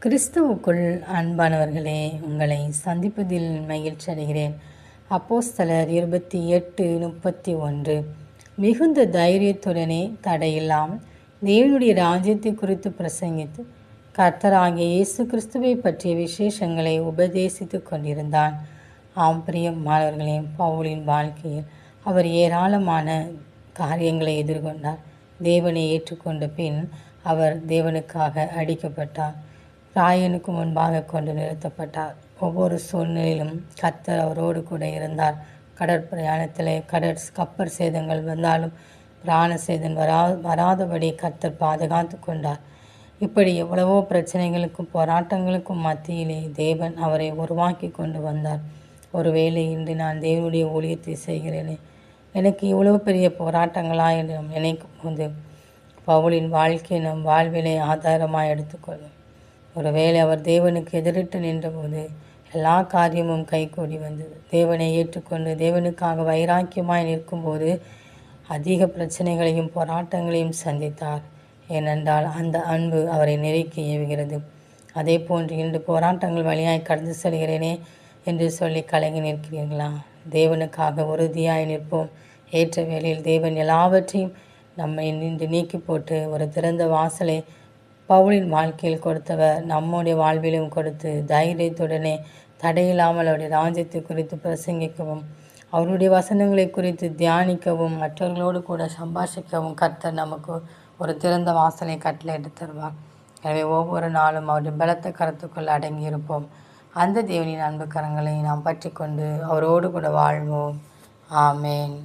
கிறிஸ்துவுக்குள் அன்பானவர்களே, உங்களை சந்திப்பதில் மகிழ்ச்சி அடைகிறேன். அப்போஸ்தலர் 28:31. மிகுந்த தைரியத்துடனே தடையில்லாமல் தேவனுடைய ராஜ்யத்தை குறித்து பிரசங்கித்து கர்த்தராகிய இயேசு கிறிஸ்துவை பற்றிய விசேஷங்களை உபதேசித்து கொண்டிருந்தான். பிரியமானவர்களே, பவுலின் வாழ்க்கையில் அவர் ஏராளமான காரியங்களை எதிர்கொண்டார். தேவனை ஏற்றுக்கொண்ட பின் அவர் தேவனுக்காக அடிக்கப்பட்டார். ராயனுக்கு முன்பாக கொண்டு நிறுத்தப்பட்டார். ஒவ்வொரு சூழ்நிலையிலும் கர்த்தர் அவரோடு கூட இருந்தார். கடற்பிரயாணத்தில் கப்பற் சேதங்கள் வந்தாலும் பிராண சேதம் வராதபடி கர்த்தர் பாதுகாத்து கொண்டார். இப்படி எவ்வளவோ பிரச்சனைகளுக்கும் போராட்டங்களுக்கும் மத்தியிலே தேவன் அவரை உருவாக்கி கொண்டு வந்தார். ஒருவேளை இன்று நான் தேவனுடைய ஊழியத்தை செய்கிறேனே, எனக்கு இவ்வளவு பெரிய போராட்டங்களா என்று நாம் நினைக்கும் போது பவுலின் வாழ்க்கை நம் வாழ்வினை ஆதாரமாக எடுத்துக்கொள்ளும். ஒருவேளை அவர் தேவனுக்கு எதிரிட்டு நின்றபோது எல்லா காரியமும் கைகூடி வந்தது. தேவனை ஏற்றுக்கொண்டு தேவனுக்காக வைராக்கியமாய் நிற்கும்போது அதிக பிரச்சனைகளையும் போராட்டங்களையும் சந்தித்தார். ஏனென்றால் அந்த அன்பு அவரை நெருக்கி ஏவுகிறது. அதே போன்று இன்று போராட்டங்கள் வழியாய் கடந்து செல்கிறேனே என்று சொல்லி கலங்கி நிற்கிறீர்களா? தேவனுக்காக உறுதியாய் நிற்போம். ஏற்ற வேளையில் தேவன் எல்லாவற்றையும் நம்மை நின்று நீக்கி போட்டு ஒரு திறந்த வாசலை பவுலின் வாழ்க்கையில் கொடுத்தவர் நம்முடைய வாழ்விலும் கொடுத்து தைரியத்துடனே தடையில்லாமல் அவருடைய ராஜ்யத்தை குறித்து பிரசங்கிக்கவும், அவருடைய வசனங்களை குறித்து தியானிக்கவும், மற்றவர்களோடு கூட சம்பாஷிக்கவும் கர்த்தர் நமக்கு ஒரு திறந்த வாசலை கட்டளையிட்டு தருவார். எனவே ஒவ்வொரு நாளும் அவருடைய பலத்த கருத்துக்குள் அடங்கியிருப்போம். அந்த தேவனின் அன்பு கரங்களை நாம் பற்றி கொண்டு அவரோடு கூட வாழ்வோம். ஆமேன்.